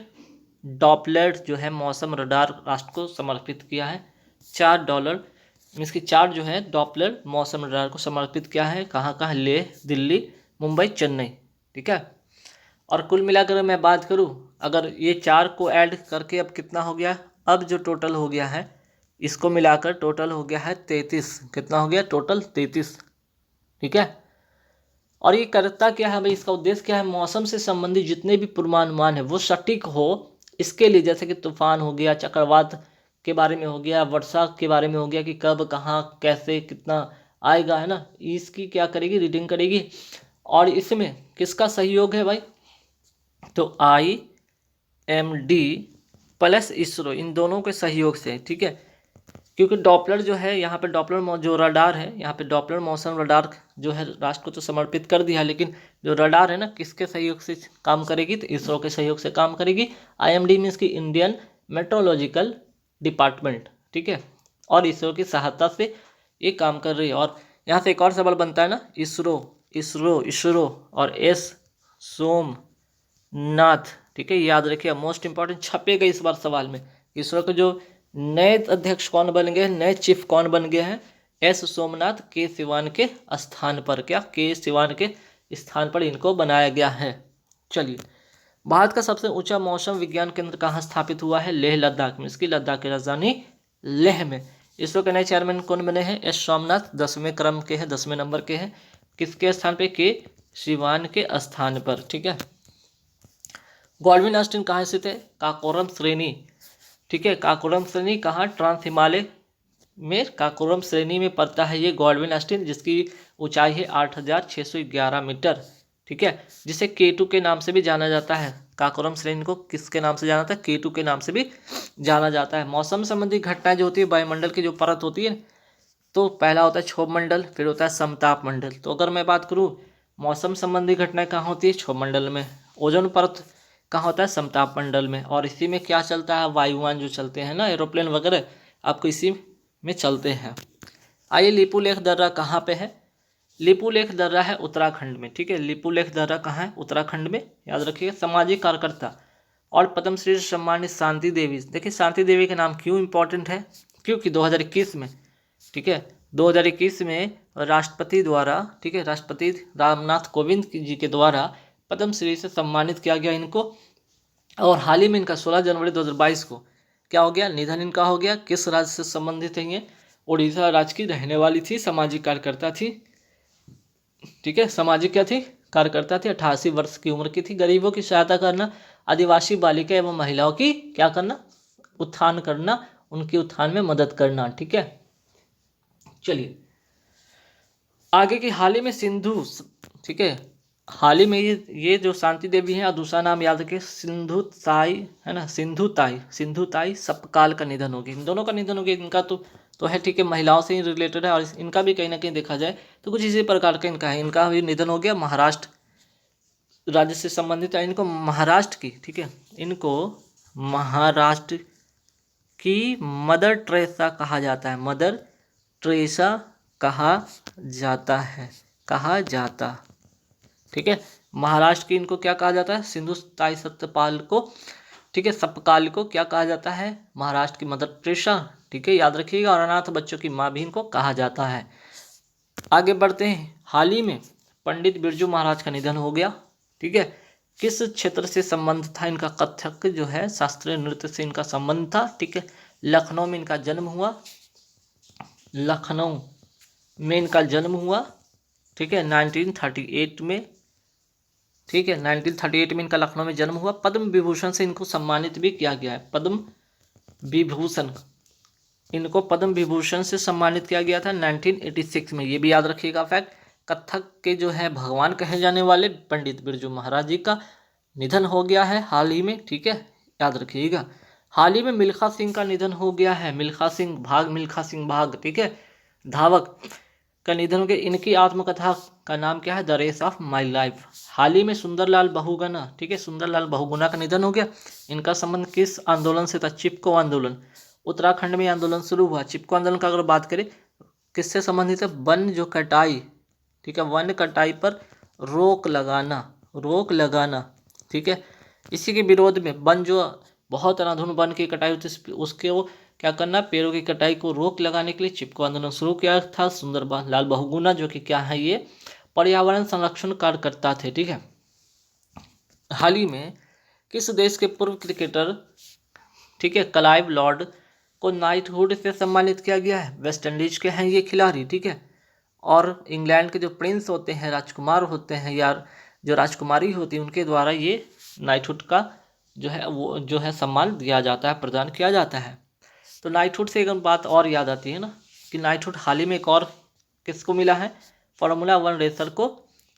डॉपलर जो है मौसम रडार राष्ट्र को समर्पित किया है? $4, मीन्स की 4 जो है डॉपलर मौसम रडार को समर्पित किया है। कहाँ कहाँ? लेह, दिल्ली, मुंबई, चेन्नई। ठीक है, और कुल मिलाकर मैं बात करूँ, अगर ये 4 को ऐड करके अब कितना हो गया? अब जो टोटल हो गया है, इसको मिलाकर टोटल हो गया है 33। कितना हो गया? टोटल 33। ठीक है, और ये करता क्या है भाई? इसका उद्देश्य क्या है? मौसम से संबंधित जितने भी पूर्वानुमान है वो सटीक हो, इसके लिए, जैसे कि तूफान हो गया, चक्रवात के बारे में हो गया, वर्षा के बारे में हो गया कि कब, कहाँ, कैसे, कितना आएगा, है ना, इसकी क्या करेगी? रीडिंग करेगी। और इसमें किसका सहयोग है भाई? तो IMD प्लस इसरो, इन दोनों के सहयोग से। ठीक है, क्योंकि डॉपलर जो है यहाँ पे, डॉपलर जो रडार है यहाँ पे, डॉपलर मौसम रडार जो है राष्ट्र को तो समर्पित कर दिया, लेकिन जो रडार है ना किसके सहयोग से काम करेगी? तो इसरो के सहयोग से काम करेगी। IMD मीन्स की इंडियन मेट्रोलॉजिकल डिपार्टमेंट। ठीक है, और इसरो की सहायता से ये काम कर रही है। और यहाँ से एक और सवाल बनता है ना, इसरो, इसरो, इसरो और S सोमनाथ। ठीक है, याद रखिए, मोस्ट इंपॉर्टेंट छपेगा इस बार सवाल में। इसरो के जो नए अध्यक्ष कौन बन गए हैं, नए चीफ कौन बन गए हैं? S सोमनाथ, के सिवान के स्थान पर। क्या? के सिवान के स्थान पर इनको बनाया गया है। चलिए, भारत का सबसे ऊंचा मौसम विज्ञान केंद्र कहाँ स्थापित हुआ है? लेह लद्दाख में। इसकी लद्दाख की राजधानी लेह में। इसरो के नए चेयरमैन कौन बने हैं? S सोमनाथ, 10वें क्रम के हैं, 10वें नंबर के हैं। किसके स्थान पे? के सिवान के स्थान पर। ठीक है, गॉडविन ऑस्टिन कहाँ स्थित है? काकोरम श्रेणी। ठीक है, काकोरम श्रेणी कहाँ? ट्रांस हिमालय में काकोरम श्रेणी में पड़ता है ये गॉडविन ऑस्टिन, जिसकी ऊंचाई है 8,611 मीटर, ठीक है, जिसे K2 के नाम से भी जाना जाता है। काकोरम श्रेणी को किसके नाम से जाना जाता है? K2 के नाम से भी जाना जाता है। मौसम संबंधी घटनाएं जो होती है, वायुमंडल की जो परत होती है, तो पहला होता है क्षोभ मंडल, फिर होता है समताप मंडल। तो अगर मैं बात करूँ मौसम संबंधी घटनाएं कहाँ होती है? क्षोभ मंडल में। ओजोन परत कहाँ होता है? समताप मंडल में। और इसी में क्या चलता है? वायुयान जो चलते हैं ना, एरोप्लेन वगैरह, आपको इसी में चलते हैं। आइए, लिपुलेख दर्रा कहाँ पे है? लिपुलेख दर्रा है उत्तराखंड में, ठीक है। लिपुलेख दर्रा कहाँ है? उत्तराखंड में, याद रखिएगा। सामाजिक कार्यकर्ता और पद्मश्री से सम्मानित शांति देवी। देखिए शांति देवी का नाम क्यों इंपॉर्टेंट है? क्योंकि 2021 में, ठीक है, 2021 में राष्ट्रपति द्वारा, ठीक है, राष्ट्रपति रामनाथ कोविंद जी के द्वारा पद्मश्री से सम्मानित किया गया इनको। और हाल ही में इनका 16 जनवरी 2022 को क्या हो गया? निधन इनका हो गया। किस राज्य से संबंधित है ये? उड़ीसा राज्य की रहने वाली थी, सामाजिक कार्यकर्ता थी, ठीक है, सामाजिक क्या थी? कार्यकर्ता थी। 88 वर्ष की उम्र की थी। गरीबों की सहायता करना, आदिवासी बालिका एवं महिलाओं की क्या करना? उत्थान करना, उनके उत्थान में मदद करना, ठीक है। चलिए आगे की हाल ही में सिंधु, ठीक है, हाल ही में ये जो शांति देवी है, दूसरा नाम याद रखिए सिंधु ताई, है ना, सिंधु ताई सपकाल का निधन हो गया। इन दोनों का निधन हो गया। इनका तो है, ठीक है, महिलाओं से ही रिलेटेड है, और इनका भी कहीं ना कहीं देखा जाए तो कुछ इसी प्रकार का इनका है। इनका भी निधन हो गया। महाराष्ट्र राज्य से संबंधित है। इनको महाराष्ट्र की, ठीक है, इनको महाराष्ट्र की मदर टेरेसा कहा जाता है। मदर टेरेसा कहा जाता, ठीक है। महाराष्ट्र की इनको क्या कहा जाता है? सिंधु ताई सत्यपाल को, ठीक है, सपकाल को क्या कहा जाता है? महाराष्ट्र की मदर टेरेसा, ठीक है, याद रखिएगा। और अनाथ बच्चों की माँ भी इनको कहा जाता है। आगे बढ़ते हैं। हाल ही में पंडित बिरजू महाराज का निधन हो गया, ठीक है। किस क्षेत्र से संबंध था इनका? कथक जो है शास्त्रीय नृत्य से इनका संबंध था, ठीक है। लखनऊ में इनका जन्म हुआ, लखनऊ में इनका जन्म हुआ, ठीक है, 1938 में, ठीक है, 1938 में इनका लखनऊ में जन्म हुआ। पद्म विभूषण से इनको सम्मानित भी किया गया है। पद्म विभूषण, इनको पद्म विभूषण से सम्मानित किया गया था 1986 में। ये भी याद रखिएगा फैक्ट। कथक के जो है भगवान कहे जाने वाले पंडित बिरजू महाराज जी का निधन हो गया है हाल ही में, ठीक है, याद रखिएगा। हाल ही में मिल्खा सिंह का निधन हो गया है। मिल्खा सिंह भाग, ठीक है, धावक का निधन हो गया। इनकी आत्मकथा का नाम क्या है? The race of my life. हाल ही में सुंदरलाल बहुगुणा, ठीक है, सुंदरलाल बहुगुणा का निधन हो गया। इनका संबंध किस आंदोलन से था? चिपको आंदोलन। उत्तराखंड में आंदोलन शुरू हुआ। चिपको आंदोलन का अगर बात करें किससे संबंधित है? वन जो कटाई, ठीक है, वन कटाई पर रोक लगाना, ठीक है, इसी के विरोध में वन जो बहुत अनाधुन वन की कटाई होती है उसके वो क्या करना? पेड़ों की कटाई को रोक लगाने के लिए चिपको आंदोलन शुरू किया था। सुंदरलाल बहुगुणा जो कि क्या है? ये पर्यावरण संरक्षण कार्यकर्ता थे, ठीक है। हाल ही में किस देश के पूर्व क्रिकेटर, ठीक है, क्लाइव लॉर्ड को नाइटहुड से सम्मानित किया गया है? वेस्ट इंडीज के हैं ये खिलाड़ी, ठीक है। और इंग्लैंड के जो प्रिंस होते हैं, राजकुमार होते हैं या जो राजकुमारी होती है, उनके द्वारा ये नाइटहुड का जो है वो जो है सम्मान दिया जाता है, प्रदान किया जाता है। तो नाइटहुड से एक बात और याद आती है ना कि नाइटहुड हाल ही में एक और किसको मिला है? फार्मूला 1 रेसर को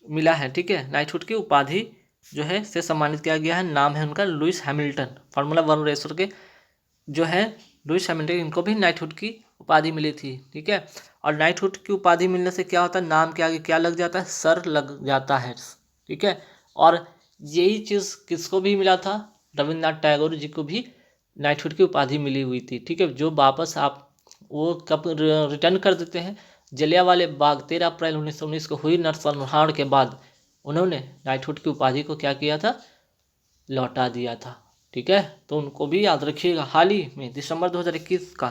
मिला है, ठीक है। नाइटहुड की उपाधि जो है से सम्मानित किया गया है। नाम है उनका लुइस हैमिल्टन। फार्मूला 1 रेसर के जो है लुइस हैमिल्टन, इनको भी नाइटहुड की उपाधि मिली थी, ठीक है। और नाइटहुड की उपाधि मिलने से क्या होता है? नाम के आगे क्या लग जाता है? सर लग जाता है, ठीक है। और यही चीज़ किसको भी मिला था? रविन्द्रनाथ टैगोर जी को भी नाइटहुड की उपाधि मिली हुई थी, ठीक है। जो वापस आप वो कब रिटर्न कर देते हैं? जलियांवाला बाग 13 अप्रैल 1919 को हुई नरसंहार के बाद उन्होंने नाइटहुड की उपाधि को क्या किया था? लौटा दिया था, ठीक है। तो उनको भी याद रखिएगा। हाल ही में दिसंबर 2021 का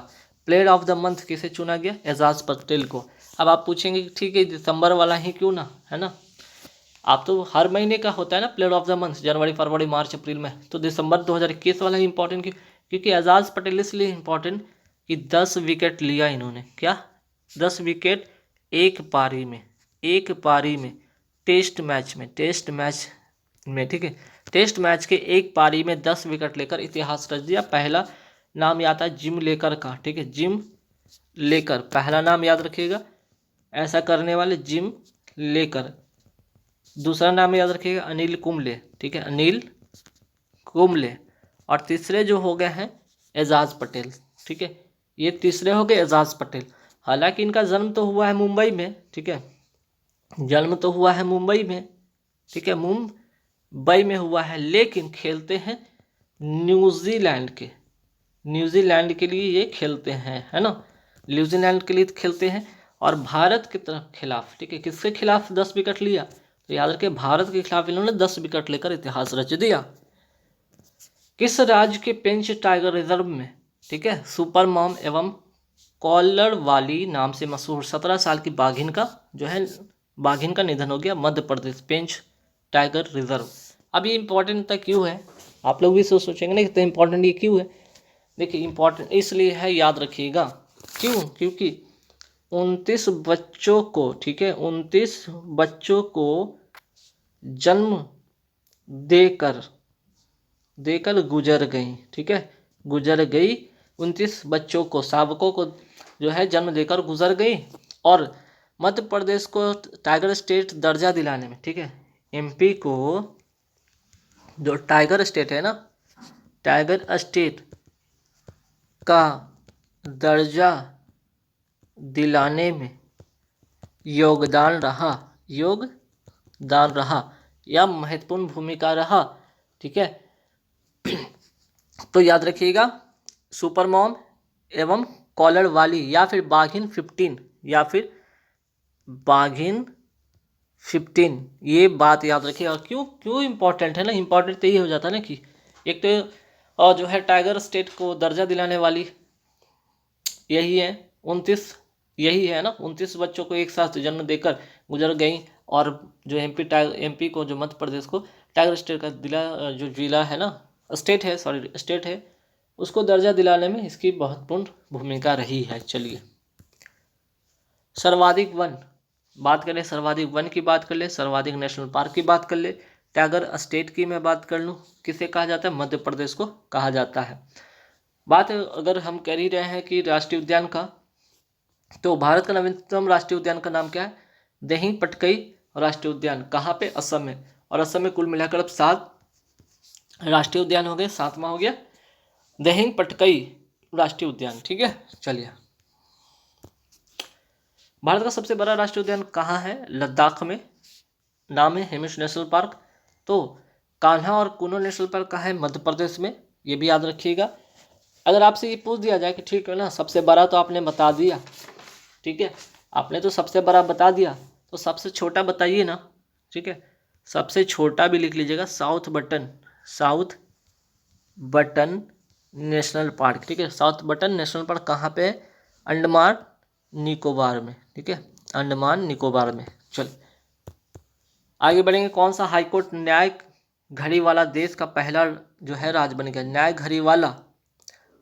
प्लेयर ऑफ द मंथ किसे चुना गया? एजाज पटेल को। अब आप पूछेंगे कि ठीक है दिसंबर वाला ही क्यों ना, है ना, आप तो हर महीने का होता है ना प्लेयर ऑफ द मंथ, जनवरी फरवरी मार्च अप्रैल में, तो दिसंबर 2021 वाला ही इंपॉर्टेंट क्योंकि एजाज पटेल इसलिए इंपॉर्टेंट कि 10 विकेट लिया इन्होंने। क्या? 10 विकेट एक पारी में टेस्ट मैच में, ठीक है, टेस्ट मैच के एक पारी में 10 विकेट लेकर इतिहास रच दिया। पहला नाम याद है जिम लेकर का, ठीक है, जिम लेकर, पहला नाम याद रखिएगा ऐसा करने वाले जिम लेकर। दूसरा नाम याद रखिएगा अनिल कुंबले, ठीक है, अनिल कुंबले। और तीसरे जो हो गए हैं एजाज पटेल, ठीक है, ये तीसरे हो गए एजाज पटेल। हालांकि इनका जन्म तो हुआ है मुंबई में, ठीक है, जन्म तो हुआ है मुंबई में, ठीक है, मुंबई में हुआ है, लेकिन खेलते हैं न्यूजीलैंड के लिए ये खेलते हैं, है ना, न्यूजीलैंड के लिए खेलते हैं। और भारत के तरफ खिलाफ, ठीक है, किसके खिलाफ 10 विकेट लिया, तो याद रखिए भारत के खिलाफ इन्होंने 10 विकेट लेकर इतिहास रच दिया। किस राज्य के पेंच टाइगर रिजर्व में, ठीक है, सुपर मॉम एवं कॉलर वाली नाम से मशहूर 17 साल की बाघिन का जो है बाघिन का निधन हो गया, मध्य प्रदेश, पेंच टाइगर रिजर्व। अब ये इंपॉर्टेंट तक क्यों है, आप लोग भी सोचेंगे ना कितना इंपॉर्टेंट ये क्यों है। देखिए इंपॉर्टेंट इसलिए है, याद रखिएगा क्यों, क्योंकि 29 बच्चों को, ठीक है, 29 बच्चों को जन्म देकर गुजर गई, ठीक है, गुजर गई। 29 बच्चों को, शावकों को जो है जन्म देकर गुजर गई। और मध्य प्रदेश को टाइगर स्टेट दर्जा दिलाने में, ठीक है, एमपी को जो टाइगर स्टेट है ना, टाइगर स्टेट का दर्जा दिलाने में योगदान रहा या महत्वपूर्ण भूमिका रहा, ठीक है। तो याद रखिएगा सुपर मॉम एवं कॉलर वाली या फिर बाघिन 15 ये बात याद रखिए। और क्यों इम्पोर्टेंट है ना, इम्पोर्टेंट तो ये हो जाता है ना कि एक तो और जो है टाइगर स्टेट को दर्जा दिलाने वाली यही है 29, यही है ना, 29 बच्चों को एक साथ जन्म देकर गुजर गई। और जो एमपी को, जो मध्य प्रदेश को टाइगर स्टेट का जो जिला है ना, स्टेट है, उसको दर्जा दिलाने में इसकी महत्वपूर्ण भूमिका रही है। चलिए सर्वाधिक वन बात करें, सर्वाधिक वन की बात कर ले, सर्वाधिक नेशनल पार्क की बात कर ले, टाइगर स्टेट की मैं बात कर लूँ, किसे कहा जाता है, मध्य प्रदेश को कहा जाता है। बात अगर हम कर ही रहे हैं कि राष्ट्रीय उद्यान का, तो भारत का नवीनतम राष्ट्रीय उद्यान का नाम क्या है, दिहिंग पटकई राष्ट्रीय उद्यान। कहाँ पे, असम में। और असम में कुल मिलाकर अब 7 राष्ट्रीय उद्यान हो गए, 7वां हो गया दिहिंग पटकई राष्ट्रीय उद्यान, ठीक है। चलिए भारत का सबसे बड़ा राष्ट्रीय उद्यान कहाँ है, लद्दाख में, नाम है हेमिस नेशनल पार्क। तो कान्हा और कुनो नेशनल पार्क कहाँ है, मध्य प्रदेश में, ये भी याद रखिएगा। अगर आपसे ये पूछ दिया जाए कि ठीक है ना, सबसे बड़ा तो आपने बता दिया, ठीक है, आपने तो सबसे बड़ा बता दिया, तो सबसे छोटा बताइए ना, ठीक है, सबसे छोटा भी लिख लीजिएगा, साउथ बटन नेशनल पार्क, ठीक है, साउथ बटन नेशनल पार्क कहाँ पे है, अंडमान निकोबार में, ठीक है, अंडमान निकोबार में। चल आगे बढ़ेंगे, कौन सा हाईकोर्ट न्याय घड़ी वाला देश का पहला जो है राज्य बन गया, न्याय घड़ी वाला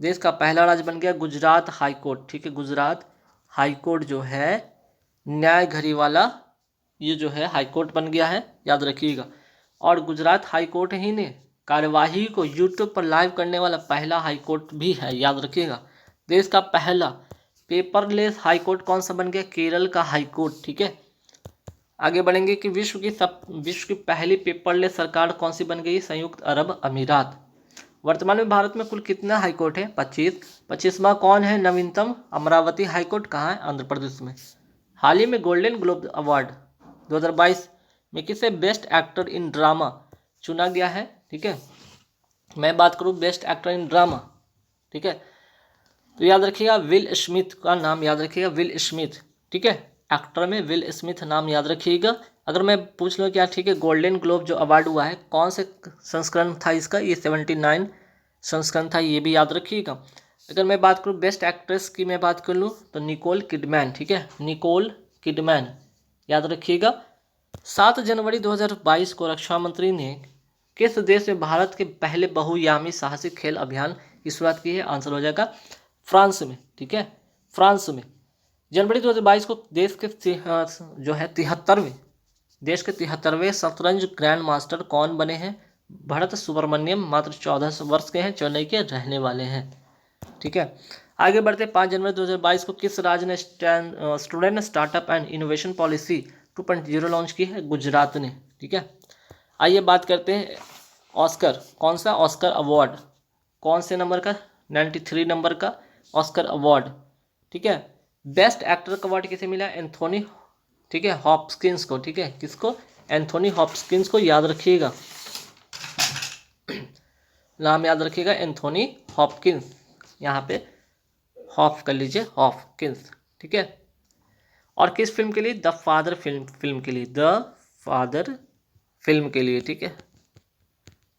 देश का पहला राज्य बन गया गुजरात हाईकोर्ट, ठीक है, गुजरात हाईकोर्ट जो है न्याय घड़ी वाला ये जो है हाईकोर्ट बन गया है, याद रखिएगा। और गुजरात हाईकोर्ट ही ने कार्यवाही को यूट्यूब पर लाइव करने वाला पहला हाईकोर्ट भी है, याद रखिएगा। देश का पहला पेपरलेस हाईकोर्ट कौन सा बन गया, केरल का हाईकोर्ट, ठीक है। आगे बढ़ेंगे कि विश्व की पहली पेपरलेस सरकार कौन सी बन गई, संयुक्त अरब अमीरात। वर्तमान में भारत में कुल कितना हाईकोर्ट है, 25वां कौन है नवीनतम, अमरावती हाईकोर्ट कहाँ है, आंध्र प्रदेश में। हाल ही में गोल्डन ग्लोब अवार्ड 2022 में किसे बेस्ट एक्टर इन ड्रामा चुना गया है, ठीक है, मैं बात करूँ बेस्ट एक्टर इन ड्रामा, ठीक है, तो याद रखिएगा विल स्मिथ का नाम याद रखिएगा, विल स्मिथ, ठीक है, एक्टर में विल स्मिथ नाम याद रखिएगा। अगर मैं पूछ लूँ क्या, ठीक है, गोल्डन ग्लोब जो अवार्ड हुआ है कौन से संस्करण था इसका, ये 79 संस्करण था, ये भी याद रखिएगा। अगर मैं बात करूँ बेस्ट एक्ट्रेस की मैं बात कर लूँ तो निकोल किडमैन, ठीक है, निकोल किडमैन याद रखिएगा। 7 जनवरी 2022 को रक्षा मंत्री ने किस देश में भारत के पहले बहुयामी साहसिक खेल अभियान की शुरुआत की है, आंसर हो जाएगा फ्रांस में, ठीक है, फ्रांस में। जनवरी 2022 को देश के जो है 73वें शतरंज ग्रैंड मास्टर कौन बने हैं, भरत सुब्रमण्यम, मात्र 14 वर्ष के हैं, चेन्नई के रहने वाले हैं, ठीक है। आगे बढ़ते 5 जनवरी 2022 को किस राज्य ने student startup and innovation policy 2.0 launch की है? गुजरात ने। ठीक है, आइए बात करते हैं ऑस्कर, कौन सा ऑस्कर अवार्ड, कौन से नंबर का? 93 नंबर का ऑस्कर अवार्ड। ठीक है, बेस्ट एक्टर का अवार्ड किसे मिला? एंथोनी, ठीक है, हॉपकिंस को। ठीक है, किसको? एंथोनी हॉपकिंस को, याद रखिएगा, नाम याद रखिएगा, एंथोनी हॉपकिंस, यहाँ पे हॉफ कर लीजिए, हॉपकिंस। ठीक है, और किस फिल्म के लिए? द फादर फिल्म के लिए, द फादर फिल्म के लिए। ठीक है,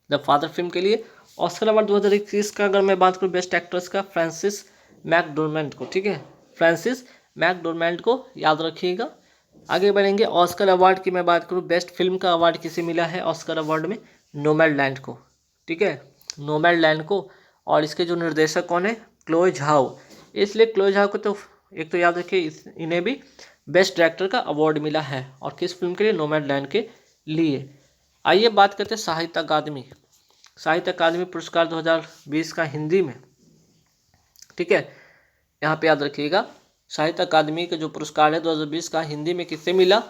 द फादर फिल्म के लिए ऑस्कर अवार्ड 2021 का अगर मैं बात करूँ बेस्ट एक्ट्रेस का, फ्रांसिस मैकडोरमेंड को। ठीक है, फ्रांसिस मैकडोरमेंड को, याद रखिएगा। आगे बढ़ेंगे, ऑस्कर अवार्ड की मैं बात करूँ बेस्ट फिल्म का अवार्ड किसे मिला है ऑस्कर अवार्ड में? नोमैडलैंड को। ठीक है, नोमैडलैंड को, और इसके जो निर्देशक कौन है? Chloe Zhao. इसलिए क्लोए झाओ को तो एक तो याद रखिए, इन्हें भी बेस्ट डायरेक्टर का अवार्ड मिला है, और किस फिल्म के लिए? नोमैडलैंड के लिए। आइए बात करते हैं साहित्य अकादमी, साहित्य अकादमी पुरस्कार 2020 का हिंदी में। ठीक है, यहाँ पे याद रखिएगा, साहित्य अकादमी का जो पुरस्कार है 2020 का हिंदी में किससे मिला?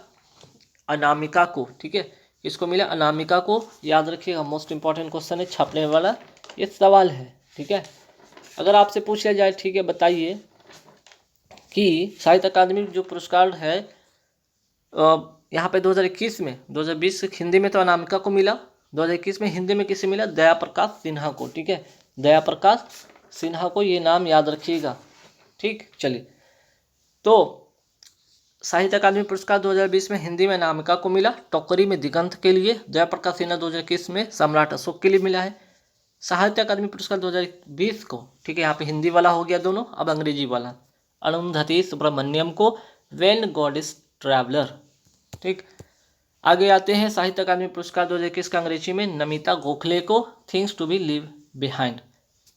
अनामिका को। ठीक है, किसको मिला? अनामिका को, याद रखिएगा। मोस्ट इंपॉर्टेंट क्वेश्चन है, छपने वाला ये सवाल है। ठीक है, अगर आपसे पूछ लिया जाए, ठीक है, बताइए कि साहित्य अकादमी जो पुरस्कार है यहाँ पे 2021 में, 2020 हिंदी में तो अनामिका को मिला, 2021 में हिंदी में किसे मिला? दया प्रकाश सिन्हा को। ठीक है, दया प्रकाश सिन्हा को, ये नाम याद रखिएगा। ठीक, चलिए, तो साहित्य अकादमी पुरस्कार 2020 में हिंदी में अनामिका को मिला, टोकरी में दिगंत के लिए। दया प्रकाश सिन्हा 2021 में सम्राट अशोक के लिए मिला है। साहित्य अकादमी पुरस्कार 2020 को, ठीक है, यहाँ पे हिंदी वाला हो गया दोनों, अब अंग्रेजी वाला, अरुंधति सुब्रमण्यम को व्हेन गॉड इज ट्रैवलर। ठीक, आगे आते हैं, साहित्य अकादमी पुरस्कार 2021 का अंग्रेजी में नमिता गोखले को things to be leave behind.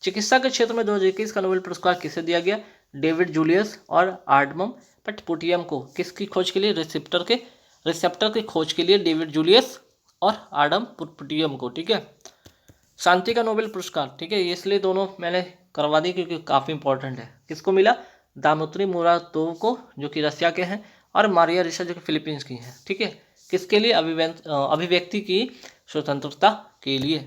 चिकित्सा के क्षेत्र में 2021 का नोबेल पुरस्कार किसे दिया गया? डेविड जूलियस और आर्डमम पटपुटियम को। किसकी खोज के लिए? रिसेप्टर की खोज के लिए डेविड जूलियस और आर्डम पटपुटियम को। ठीक है, शांति का नोबेल पुरस्कार, ठीक है, इसलिए दोनों मैंने करवा दी क्योंकि काफ़ी इंपॉर्टेंट है। किसको मिला? दामोत्री मुराटोव को, जो कि रशिया के हैं, और मारिया रिसा, जो कि फिलीपींस की हैं। ठीक है, किसके लिए? अभिव्यक्ति की स्वतंत्रता के लिए।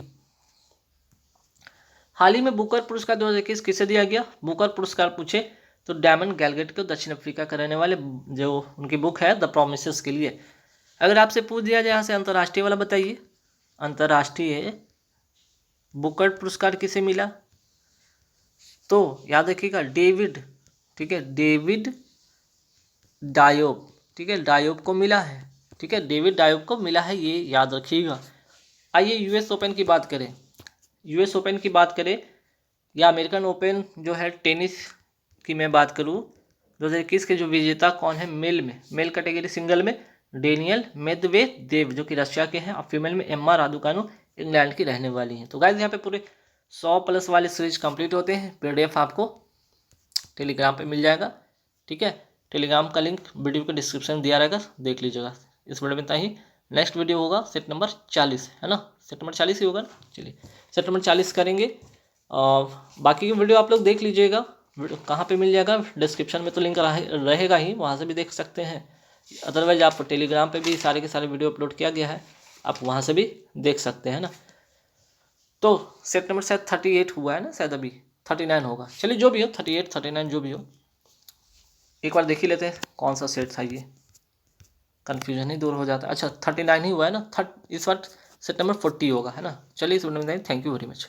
हाल ही में बुकर पुरस्कार 2021 किसे दिया गया? बुकर पुरस्कार पूछे तो डैमन गैलगेट को, दक्षिण अफ्रीका का रहने वाले, जो उनकी बुक है द प्रोमिसेस के लिए। अगर आपसे पूछ दिया जाए यहाँ से अंतर्राष्ट्रीय वाला बताइए, अंतर्राष्ट्रीय बुकर पुरस्कार किसे मिला? तो याद रखिएगा डेविड, ठीक है, डेविड डायोब, ठीक है, डायोब को मिला है। ठीक है, डेविड डायोब को मिला है, ये याद रखिएगा। आइए यूएस ओपन की बात करें, यूएस ओपन की बात करें या अमेरिकन ओपन जो है टेनिस की मैं बात करूँ, 2021 के जो विजेता कौन है? मेल कैटेगरी सिंगल में डेनियल मेदवेदेव, जो कि रशिया के हैं, और फीमेल में एम्मा रादुकानु, इंग्लैंड की रहने वाली हैं। तो गाइस यहाँ पे पूरे 100+ वाले सीरीज कंप्लीट होते हैं। PDF आपको टेलीग्राम पे मिल जाएगा। ठीक है, टेलीग्राम का लिंक वीडियो के डिस्क्रिप्शन में दिया रहेगा, देख लीजिएगा। इस वीडियो में इतना ही। नेक्स्ट वीडियो होगा सेट नंबर 40, है ना? सेट नंबर 40 ही होगा ना? चलिए, सेट नंबर 40 करेंगे। बाकी की वीडियो आप लोग देख लीजिएगा, कहाँ पे मिल जाएगा? डिस्क्रिप्शन में तो लिंक रहेगा ही, वहाँ से भी देख सकते हैं। अदरवाइज आप टेलीग्राम पे भी सारे के सारे वीडियो अपलोड किया गया है, आप वहाँ से भी देख सकते हैं ना। तो सेट नंबर शायद 38 हुआ है ना, शायद अभी 39 होगा। चलिए, जो भी हो, 38 39 जो भी हो, एक बार देख ही लेते हैं कौन सा सेट था, ये कन्फ्यूजन ही दूर हो जाता है। अच्छा, 39 ही हुआ है ना, इस बार सेट नंबर 40 होगा, है ना। चलिए, इस वीडियो में थैंक यू वेरी मच।